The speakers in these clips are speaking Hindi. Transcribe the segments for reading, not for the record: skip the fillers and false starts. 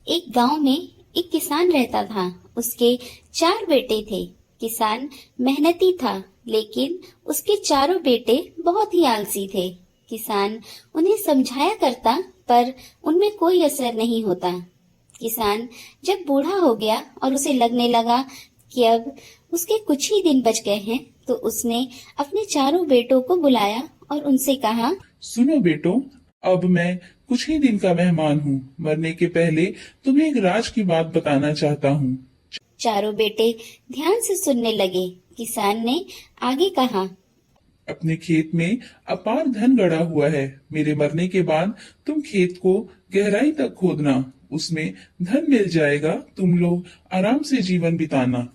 एक गांव में एक किसान रहता था। उसके 4 बेटे थे। किसान मेहनती था, लेकिन उसके चारों बेटे बहुत ही आलसी थे। किसान उन्हें समझाया करता, पर उनमें कोई असर नहीं होता। किसान जब बूढ़ा हो गया और उसे लगने लगा कि अब उसके कुछ ही दिन बच गए हैं, तो उसने अपने चारों बेटों को बुलाया और उनसे कहा, सुनो बेटो, अब मैं कुछ ही दिन का मेहमान हूँ। मरने के पहले तुम्हें एक राज की बात बताना चाहता हूँ। चारों बेटे ध्यान से सुनने लगे। किसान ने आगे कहा, अपने खेत में अपार धन गड़ा हुआ है। मेरे मरने के बाद तुम खेत को गहराई तक खोदना, उसमें धन मिल जाएगा। तुम लोग आराम से जीवन बिताना।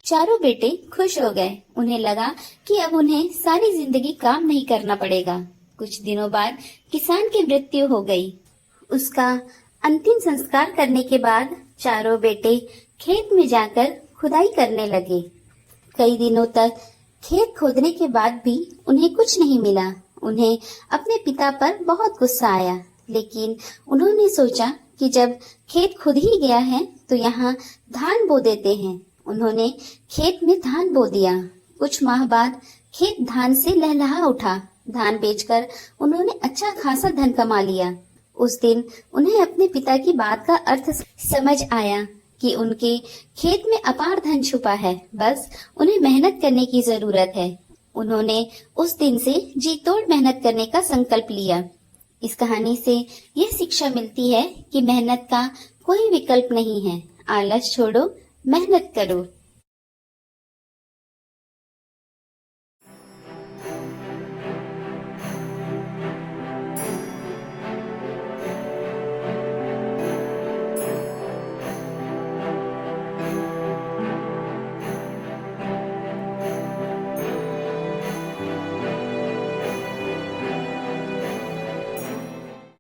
चारों बेटे खुश हो गए। उन्हें लगा कि अब उन्हें सारी जिंदगी काम नहीं करना पड़ेगा। कुछ दिनों बाद किसान की मृत्यु हो गई। उसका अंतिम संस्कार करने के बाद चारों बेटे खेत में जाकर खुदाई करने लगे। कई दिनों तक खेत खोदने के बाद भी उन्हें कुछ नहीं मिला। उन्हें अपने पिता पर बहुत गुस्सा आया, लेकिन उन्होंने सोचा कि जब खेत खुद ही गया है तो यहाँ धान बो देते हैं। उन्होंने खेत में धान बो दिया। कुछ माह बाद खेत धान से लहलहा उठा। धान बेचकर उन्होंने अच्छा खासा धन कमा लिया। उस दिन उन्हें अपने पिता की बात का अर्थ समझ आया कि उनके खेत में अपार धन छुपा है, बस उन्हें मेहनत करने की जरूरत है। उन्होंने उस दिन से जी तोड़ मेहनत करने का संकल्प लिया। इस कहानी से यह शिक्षा मिलती है कि मेहनत का कोई विकल्प नहीं है। आलस छोड़ो, मेहनत करो।